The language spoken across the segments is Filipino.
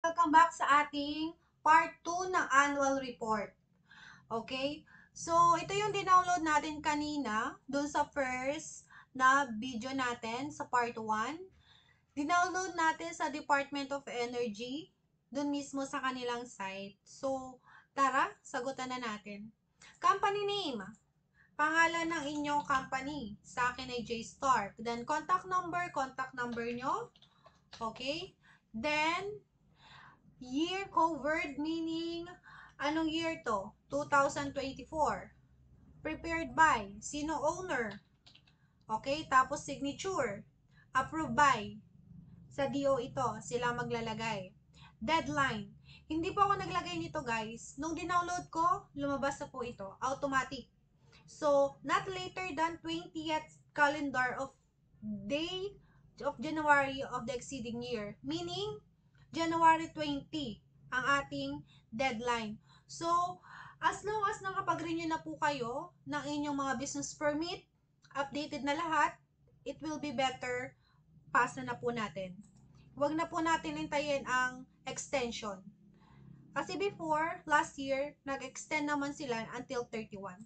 Welcome back sa ating part 2 ng annual report. Okay? So, ito yung dinownload natin kanina dun sa first na video natin sa part 1. Dinownload natin sa Department of Energy dun mismo sa kanilang site. So, tara, sagutan na natin. Company name. Pangalan ng inyong company. Sa akin ay J-Stark. Then, contact number nyo. Okay? Then, year covered, meaning, anong year to? 2024. Prepared by, sino owner? Okay, tapos signature. Approved by, sa DO ito, sila maglalagay. Deadline. Hindi po ako naglagay nito guys. Nung dinownload ko, lumabas na po ito. Automatic. So, not later than 20th calendar of day of January of the exceeding year. Meaning, January 20 ang ating deadline. So, as long as nakapag-renew na po kayo ng inyong mga business permit, updated na lahat, it will be better, pasa na po natin. Huwag na po natin hintayin ang extension. Kasi before, last year, nag-extend naman sila until 31.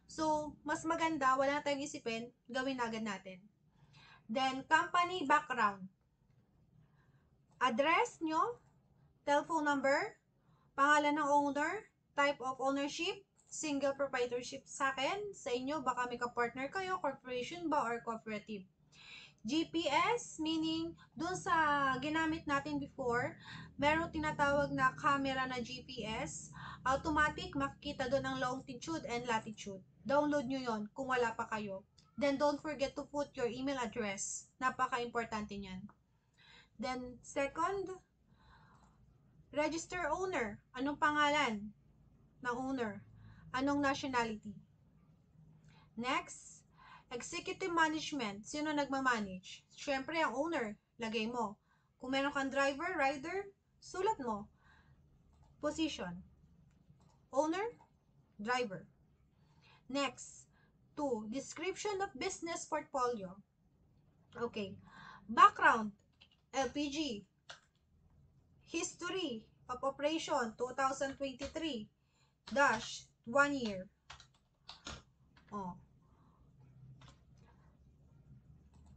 So, mas maganda, wala na tayong isipin, gawin na agad natin. Then, company background. Address nyo, telephone number, pangalan ng owner, type of ownership, single proprietorship sa akin, sa inyo, baka may ka-partner kayo, corporation ba or cooperative. GPS, meaning, dun sa ginamit natin before, meron tinatawag na camera na GPS, automatic, makikita doon ang longitude and latitude. Download nyo yon kung wala pa kayo. Then, don't forget to put your email address. Napaka-importante niyan. Then, second, register owner. Anong pangalan ng owner? Anong nationality? Next, executive management. Sino nagmamanage? Siyempre, ang owner. Lagay mo. Kung meron kang driver, rider, sulat mo. Position. Owner, driver. Next, 2. Description of business portfolio. Okay. Background, LPG. History of operation, 2023 dash 1 year. Oh.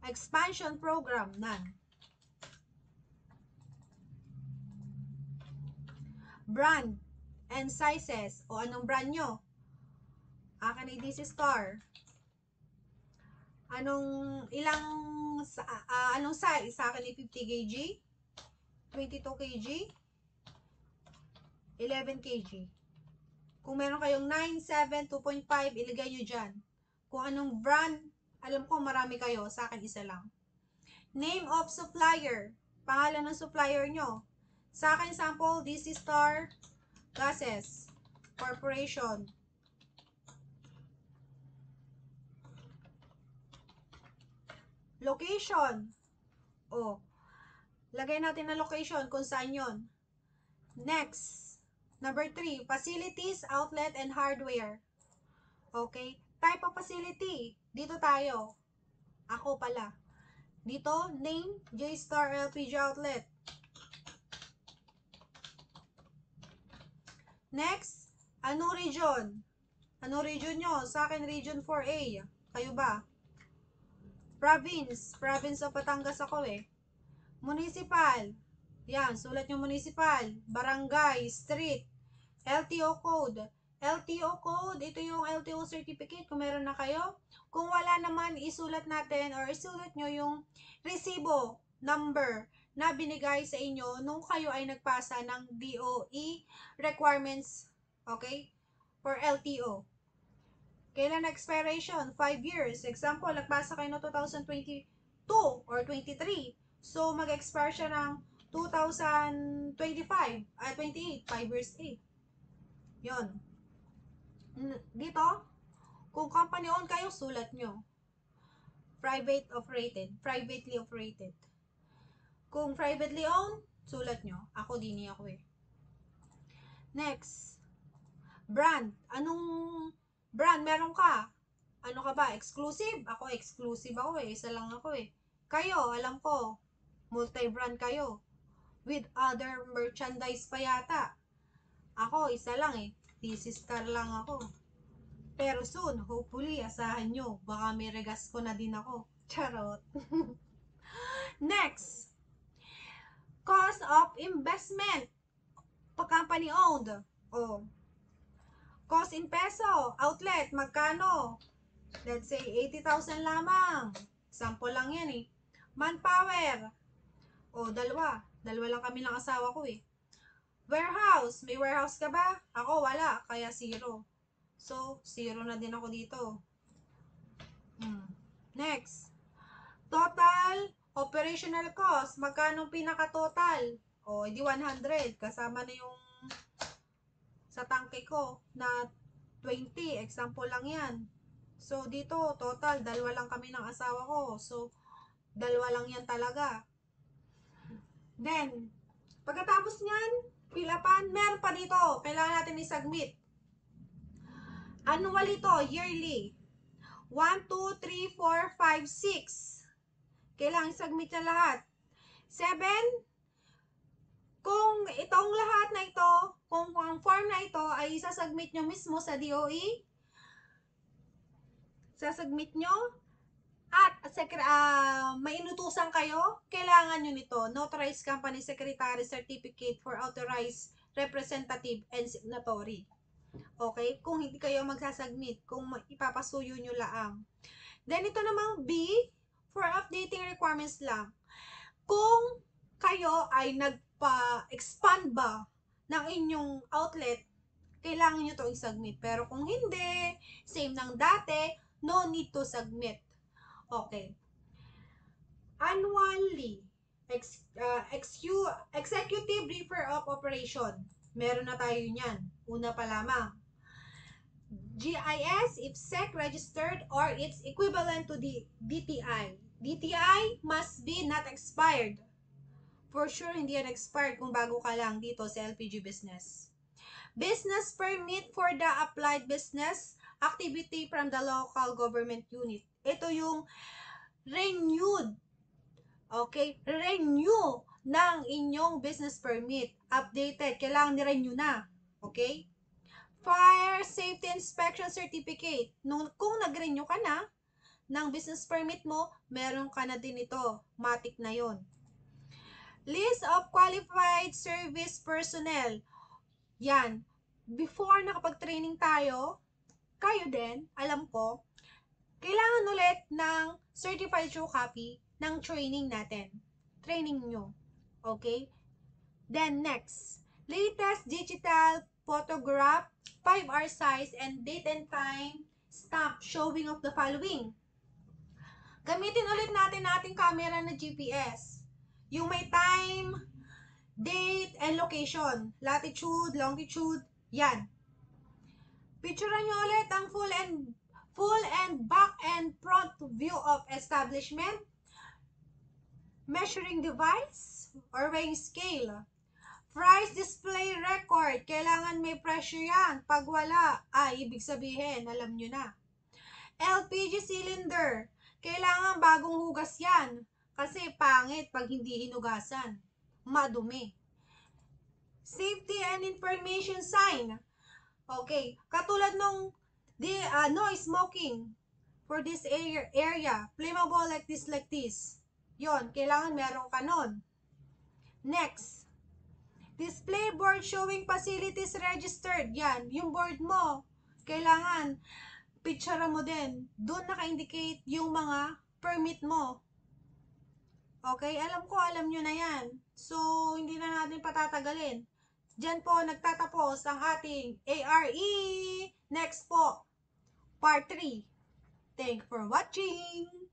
Expansion program, none. Brand and sizes. O anong brand nyo? Akin ay DC Star. Anong size? Sa akin ay 50 kg, 22 kg, 11 kg. Kung meron kayong 9, 7, 2.5, iligay nyo dyan. Kung anong brand, alam ko marami kayo, sa akin isa lang. Name of supplier. Pangalan ng supplier nyo. Sa akin, sample, DC Star Gases Corporation. Location. O, lagay natin na location kung saan yon. Next, number 3, facilities, outlet, and hardware. Okay, type of facility. Dito tayo. Ako pala. Dito, name, J-Star LPG Outlet. Next, anong region? Anong region nyo? Sa akin, region 4A. Kayo ba? Province. Province of Batangas ako eh. Municipal. Yan, sulat yung municipal. Barangay, street. LTO code. LTO code, ito yung LTO certificate kung meron na kayo. Kung wala naman, isulat natin or isulat nyo yung resibo number na binigay sa inyo nung kayo ay nagpasa ng DOE requirements, okay, for LTO. Kailan na expiration? 5 years. Example, nagpasa kayo no 2022 or 23. So, mag-expire siya ng 2025, 28, 5 years 8. Yun. Dito, kung company owned kayo, sulat nyo. Privately operated. Kung privately owned, sulat nyo. Ako, din ako eh. Next, brand. Anong brand meron ka? Ano ka ba? Exclusive? Ako, exclusive ako eh. Isa lang ako eh. Kayo, alam ko, multi-brand kayo. with other merchandise pa yata. Ako, isa lang eh. PC Star lang ako. Pero soon, hopefully, asahan nyo. Baka may regas ko na din ako. Charot. Next, cost of investment. Company owned. Oh. Cost in peso. Outlet, magkano? Let's say, 80,000 lamang. Sample lang yan eh. Manpower. O, dalawa. Dalawa lang kami ng asawa ko eh. Warehouse. May warehouse ka ba? Ako, wala. Kaya 0. So, 0 na din ako dito. Next. Total operational cost. Magkano pinaka-total? O, edi 100. Kasama na yung sa tangke ko na 20. Example lang yan. So, dito, total, dalawa lang kami ng asawa ko. So, dalawa lang yan talaga. Then, pagkatapos nyan, pilapan, meron pa dito. Kailangan natin i-submit. Annual ito, yearly. 1, 2, 3, 4, 5, 6. Kailangan i-submit na lahat. 7, kung itong lahat na ito, kung ang form na ito ay isasubmit nyo mismo sa DOE, sasubmit nyo, at may inutusan kayo, kailangan nyo nito, Notarized Company Secretary Certificate for Authorized Representative and Signatory. Okay? Kung hindi kayo magsasubmit, kung ipapasuyo nyo laang. Then, ito namang B, for updating requirements lang. Kung kayo ay nagpa-expand ba ng inyong outlet, kailangan nyo ito i-submit. Pero kung hindi, same ng dati, no need to submit. Okay. Annually, executive refer of operation. Meron na tayo niyan. Una pa lamang. GIS, if SEC registered or its equivalent to the DTI. DTI must be not expired. For sure, hindi yan expired kung bago ka lang dito sa LPG business. Business permit for the applied business activity from the local government unit. Ito yung renewed. Okay? Renew ng inyong business permit. Updated. Kailangan ni-renew na. Okay? Fire Safety Inspection Certificate. Kung nag-renew ka na ng business permit mo, meron ka na din ito. Matik na yon. List of qualified service personnel. Yan. Before nakapag-training tayo, kayo din, alam ko, kailangan ulit ng certified true copy ng training natin. Training nyo. Okay? Then next, latest digital photograph, 5R size, and date and time stamp showing of the following. Gamitin ulit natin ating camera na GPS. Yung may time, date, and location. Latitude, longitude, yan. Picturean nyo ulit ang full and back and front view of establishment. Measuring device or weighing scale. Price display record. Kailangan may presyo yan. Pag wala, ibig sabihin, alam nyo na. LPG cylinder. Kailangan bagong hugas yan. Kasi pangit pag hindi hinugasan. Madumi. Safety and information sign. Okay. Katulad nung no smoking for this area. Flammable like this. Yon. Kailangan meron ka nun. Next. Display board showing facilities registered. Yan. Yung board mo. Kailangan picture mo din. Doon naka-indicate yung mga permit mo. Okay? Alam nyo na yan. So, hindi na natin patatagalin. Diyan po nagtatapos ang ating ARE. Next po, part 3. Thank you for watching.